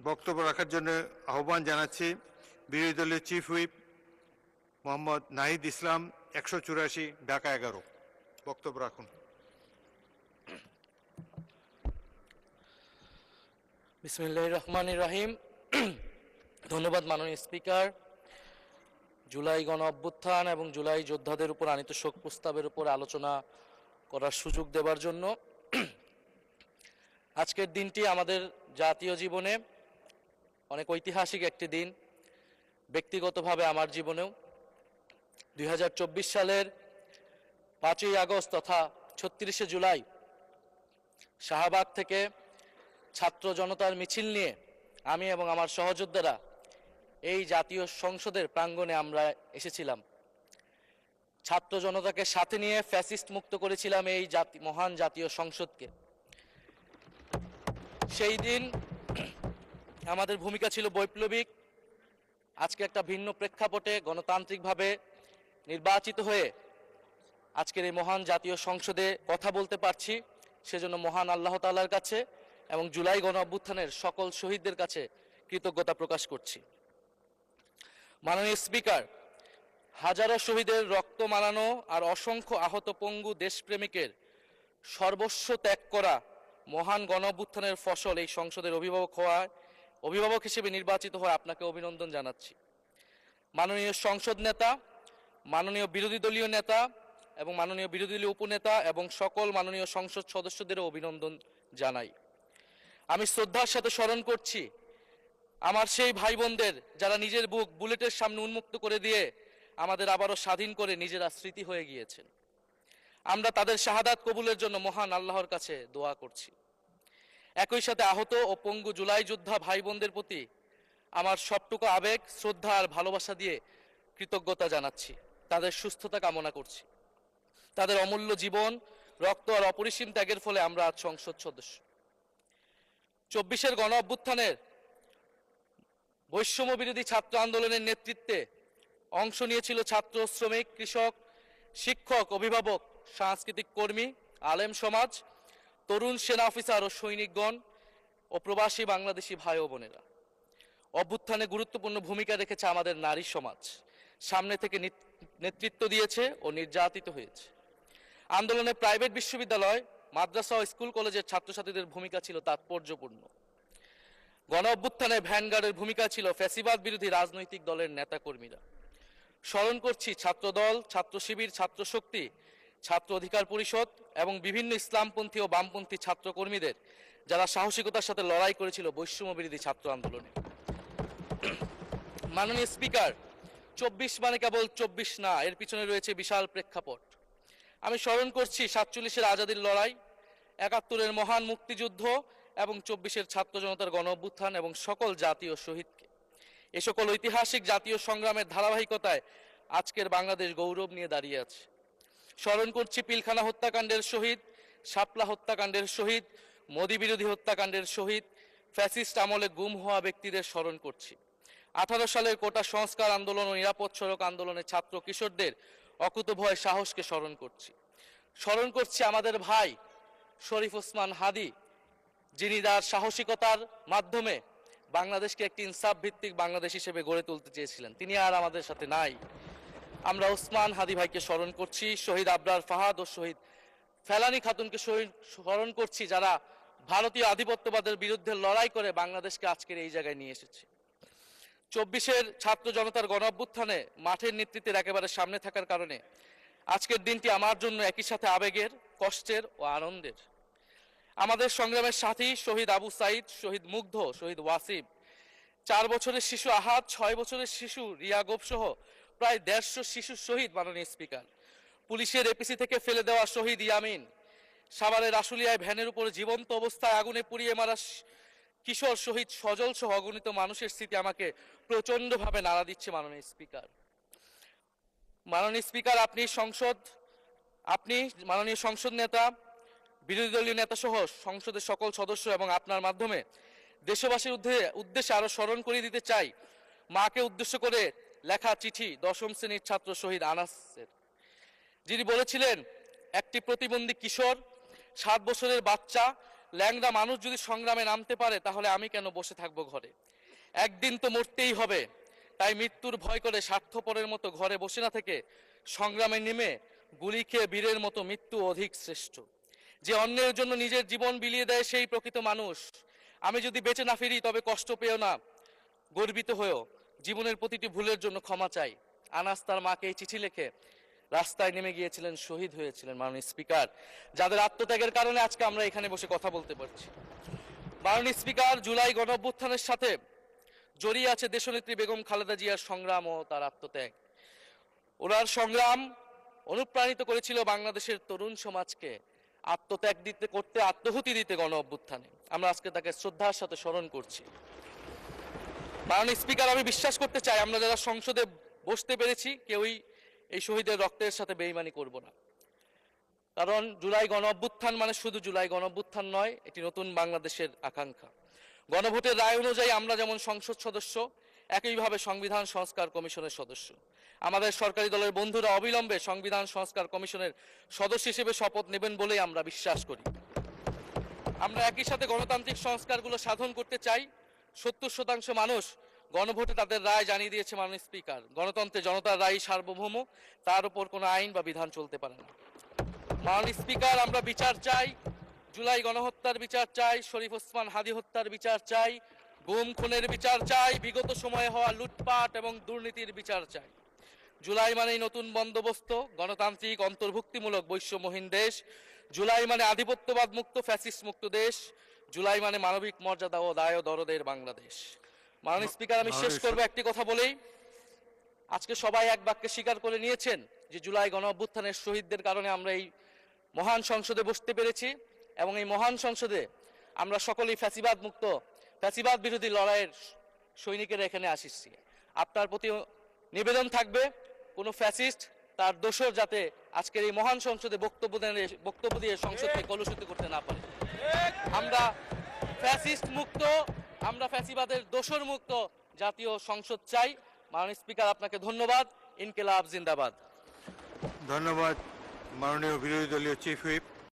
বক্তব্য রাখার জন্য আহ্বান জানাচ্ছি বিরোধী দলীয় চিফ হুইপ মোহাম্মদ নাহিদ ইসলাম, 184, ঢাকা 11। বক্তব্য রাখুন। বিসমিল্লাহির রহমানির রহিম। ধন্যবাদ মাননীয় স্পিকার। জুলাই গণ অভ্যুত্থান এবং জুলাই যোদ্ধাদের উপর আনীত শোক প্রস্তাবের উপর আলোচনা করার সুযোগ দেওয়ার জন্য। আজকের দিনটি আমাদের জাতীয় জীবনে অনেক ঐতিহাসিক একটি দিন, ব্যক্তিগতভাবে আমার জীবনেও। 2024 সালের 5ই আগস্ট তথা 36শে জুলাই শাহবাগ থেকে ছাত্র জনতার মিছিল নিয়ে আমি এবং আমার সহযোদ্ধারা এই জাতীয় সংসদের প্রাঙ্গণে আমরা এসেছিলাম। ছাত্র জনতাকে সাথে নিয়ে ফ্যাসিস্ট মুক্ত করেছিলাম এই মহান জাতীয় সংসদকে। সেই দিন আমাদের ভূমিকা ছিল বৈপ্লবিক। আজকে একটা ভিন্ন প্রেক্ষাপটে গণতান্ত্রিকভাবে নির্বাচিত হয়ে আজকের এই মহান জাতীয় সংসদে কথা বলতে পারছি, সেজন্য মহান আল্লাহ তাআলার কাছে এবং জুলাই গণ অভ্যুত্থানের সকল শহীদদের কাছে কৃতজ্ঞতা প্রকাশ করছি। মাননীয় স্পিকার, হাজারো শহীদের রক্ত মারানো আর অসংখ্য আহত পঙ্গু দেশপ্রেমিকের সর্বস্ব ত্যাগ করা মহান গণ অভ্যুত্থানের ফসল এই সংসদের অভিভাবক হিসেবে নির্বাচিত হয়ে আপনাকে অভিনন্দন জানাচ্ছি। মাননীয় সংসদ নেতা, মাননীয় বিরোধী দলীয় নেতা এবং মাননীয় বিরোধী দলীয় উপনেতা এবং সকল মাননীয় সংসদ সদস্যদেরও অভিনন্দন জানাই। আমি শ্রদ্ধার সাথে স্মরণ করছি আমার সেই ভাই বোনদের যারা নিজের বুক বুলেটের সামনে উন্মুক্ত করে দিয়ে আমাদের আবারও স্বাধীন করে নিজেরা স্মৃতি হয়ে গিয়েছেন। আমরা তাদের শাহাদাত কবুলের জন্য মহান আল্লাহর কাছে দোয়া করছি। একই সাথে আহত ও পঙ্গু জুলাই যোদ্ধা ভাই বোনদের প্রতি আমার সবটুকু আবেগ, শ্রদ্ধা আর ভালোবাসা দিয়ে কৃতজ্ঞতা জানাচ্ছি। তাদের সুস্থতা কামনা করছি। তাদের অমূল্য জীবন, রক্ত আর অপরিসীম ত্যাগের ফলে আমরা আজ সংসদ সদস্য। 24-এর গণ অভ্যুত্থানের বৈষম্য বিরোধী ছাত্র আন্দোলনের নেতৃত্বে অংশ নিয়েছিল ছাত্র, শ্রমিক, কৃষক, শিক্ষক, অভিভাবক, সাংস্কৃতিক কর্মী, আলেম সমাজ, তরুণ সেনা অফিসার ও সৈনিকগণ ও প্রবাসী বাংলাদেশি ভাই ও বোনেরা। অভ্যুত্থানে গুরুত্বপূর্ণ ভূমিকা রেখেছে আমাদের নারী সমাজ, সামনে থেকে নেতৃত্ব দিয়েছে ও নির্যাতিত হয়েছে। আন্দোলনে প্রাইভেট বিশ্ববিদ্যালয়, মাদ্রাসা ও স্কুল কলেজের ছাত্রছাত্রীদের ভূমিকা ছিল তাৎপর্যপূর্ণ। গণ অভ্যুত্থানে ভ্যানগার্ডের ভূমিকা ছিল ফ্যাসিবাদ বিরোধী রাজনৈতিক দলের নেতাকর্মীরা। স্মরণ করছি ছাত্রদল, ছাত্র শিবির, ছাত্র শক্তি, ছাত্র অধিকার পরিষদ এবং বিভিন্ন ইসলামপন্থী ও বামপন্থী ছাত্রকর্মীদের যারা সাহসিকতার সাথে লড়াই করেছিল বৈষম্য বিরোধী ছাত্র আন্দোলনে। মাননীয় স্পিকার, 24 মানে কেবল 24 না, এর পিছনে রয়েছে বিশাল প্রেক্ষাপট। আমি স্মরণ করছি 47-এর আজাদির লড়াই, 71-এর মহান মুক্তিযুদ্ধ এবং 24-এর ছাত্র জনতার গণ অভ্যুত্থান এবং সকল জাতীয় শহীদকে। এ সকল ঐতিহাসিক জাতীয় সংগ্রামের ধারাবাহিকতায় আজকের বাংলাদেশ গৌরব নিয়ে দাঁড়িয়ে আছে। স্মরণ করছি পিলখানা হত্যাকাণ্ডের শহীদ, শাপলা হত্যাকাণ্ডের শহীদ, মোদি বিরোধী হত্যাকাণ্ডের শহীদ, ফ্যাসিস্ট আমলে গুম হওয়া ব্যক্তিদের স্মরণ করছি। 18 সালের কোটা সংস্কার আন্দোলন ও নিরাপদ সড়ক আন্দোলনে ছাত্র কিশোরদের অকুতোভয় সাহসকে স্মরণ করছি। স্মরণ করছি আমাদের ভাই শরীফ ওসমান হাদি, যিনি তার সাহসিকতার মাধ্যমে বাংলাদেশকে একটি ইনসাফ ভিত্তিক বাংলাদেশ হিসেবে গড়ে তুলতে চেয়েছিলেন। তিনি আর আমাদের সাথে নাই। আমরা ওসমান হাদি ভাইকে স্মরণ করছি। শহীদ আবরার ফাহাদ ও শহীদ ফেলানী খাতুনকে স্মরণ করছি, যারা ভারতীয় আধিপত্যবাদের বিরুদ্ধে লড়াই করে বাংলাদেশকে আজকের এই জায়গায় নিয়ে এসেছে। 24-এর ছাত্র জনতার গণ অভ্যুত্থানে মাঠের নেতৃত্বের একেবারে সামনে থাকার কারণে আজকের দিনটি আমার জন্য একই সাথে আবেগের, কষ্টের ও আনন্দের। আমাদের সংগ্রামের সাথী শহীদ আবু সাইদ, শহীদ মুগ্ধ, শহীদ ওয়াসিম, 4 বছরের শিশু আহাদ, 6 বছরের শিশু রিয়া গোপ সহ প্রায় 150 শিশু শহীদ। মাননীয় স্পিকার, পুলিশের এপিসি থেকে ফেলে দেওয়া শহীদ ইয়ামিন, সাভারের আশুলিয়ায় ভ্যানের উপর জীবন্ত অবস্থায় আগুনে পুড়িয়ে মারা কিশোর শহীদ সজল সহ অগণিত মানুষের স্মৃতি আমাকে প্রচন্ডভাবে নাড়া দিচ্ছে। মাননীয় স্পিকার, আপনি মাননীয় সংসদ নেতা, বিরোধী দলীয় নেতা সহ সংসদের সকল সদস্য এবং আপনার মাধ্যমে দেশবাসীর উদ্দেশ্যে আরো স্মরণ করিয়ে দিতে চাই মাকে উদ্দেশ্য করে লেখা চিঠি 10ম শ্রেণীর ছাত্র শহীদ আনাসের, যিনি বলেছিলেন, একটি প্রতিবন্ধী কিশোর, 7 বছরের বাচ্চা ল্যাংড়া মানুষ যদি সংগ্রামে নামতে পারে তাহলে আমি কেন বসে থাকবো ঘরে? একদিন তো মরতেই হবে, তাই মৃত্যুর ভয় করে স্বার্থপরের মতো ঘরে বসে না থেকে সংগ্রামে নেমে গুলি খেয়ে বীরের মতো মৃত্যু অধিক শ্রেষ্ঠ। যে অন্যের জন্য নিজের জীবন বিলিয়ে দেয় সেই প্রকৃত মানুষ। আমি যদি বেঁচে না ফিরি তবে কষ্ট পেও না, গর্বিত হয়েও জীবনের প্রতিটি ভুলের জন্য ক্ষমা চাই। আনাস তার মাকে এই চিঠি লিখে রাস্তায় নেমে গিয়েছিলেন, শহীদ হয়েছিলেন মাননীয় স্পিকার, যাদের আত্মত্যাগের কারণে আজকে আমরা এখানে বসে কথা বলতে পারছি। মাননীয় স্পিকার, জুলাই গণঅভ্যুত্থানের সাথে জড়িয়ে আছে দেশনেত্রী বেগম খালেদা জিয়ার সংগ্রাম ও তার আত্মত্যাগ। ওনার সংগ্রাম অনুপ্রাণিত করেছিল বাংলাদেশের তরুণ সমাজকে আত্মত্যাগ করতে, আত্মহুতি দিতে গণ অভ্যুত্থানে। আমরা আজকে তাকে শ্রদ্ধার সাথে স্মরণ করছি। মাননীয় স্পিকার, আমি বিশ্বাস করতে চাই আমরা যারা সংসদে বসতে পেরেছি কেউই এই শহীদের রক্তের সাথে বেইমানি করব না। কারণ জুলাই গণ অভ্যুত্থান মানে শুধু জুলাই গণ অভ্যুত্থান নয়, এটি নতুন বাংলাদেশের আকাঙ্ক্ষা। গণভোটের রায় অনুযায়ী আমরা যেমন সংসদ সদস্য, একইভাবে সংবিধান সংস্কার কমিশনের সদস্য। আমাদের সরকারি দলের বন্ধুরা অবিলম্বে সংবিধান সংস্কার কমিশনের সদস্য হিসেবে শপথ নেবেন বলেই আমরা বিশ্বাস করি। আমরা একই সাথে গণতান্ত্রিক সংস্কারগুলো সাধন করতে চাই। 70% মানুষ গণভোটে তাদের রায় জানিয়ে দিয়েছে মাননীয় স্পিকার। গণতন্ত্রে জনতার রায় সার্বভৌম, তার উপর কোনো আইন বা বিধান চলতে পারে না। মাননীয় স্পিকার, আমরা বিচার চাই, জুলাই গণহত্যার বিচার চাই, শরীফ ওসমান হাদি হত্যার বিচার চাই, গুম খুনের বিচার চাই, বিগত সময়ে হওয়া লুটপাট এবং দুর্নীতির বিচার চাই। জুলাই মানেই নতুন বন্দোবস্ত, গণতান্ত্রিক অন্তর্ভুক্তিমূলক বৈষম্যহীন দেশ। জুলাই মানে আধিপত্যবাদ মুক্ত, ফ্যাসিস্ট মুক্ত দেশ। জুলাই মানে মানবিক মর্যাদা ও দায় ও দরদের বাংলাদেশ। মাননীয় স্পিকার, আমি শেষ করবো একটি কথা বলেই। আজকে সবাই এক বাক্যে স্বীকার করে নিয়েছেন যে জুলাই গণ অভ্যুত্থানের শহীদদের কারণে আমরা এই মহান সংসদে বসতে পেরেছি এবং এই মহান সংসদে আমরা সকলেই ফ্যাসিবাদ মুক্ত, ফ্যাসিবাদ বিরোধী লড়াইয়ের সৈনিকেরা এখানে আসিছি। আপনার প্রতি নিবেদন থাকবে কোনো ফ্যাসিস্ট তার দোসর যাতে আজকের এই মহান সংসদে বক্তব্য দিয়ে সংসদকে কলুষিত করতে না পারে। আমরা ফ্যাসিস্ট মুক্ত, আমরা ফ্যাসিবাদের দোসর মুক্ত জাতীয় সংসদ চাই। মাননীয় স্পিকার, আপনাকে ধন্যবাদ। ইনকিলাব জিন্দাবাদ। ধন্যবাদ মাননীয় বিরোধী দলীয় চিফ হুইপ।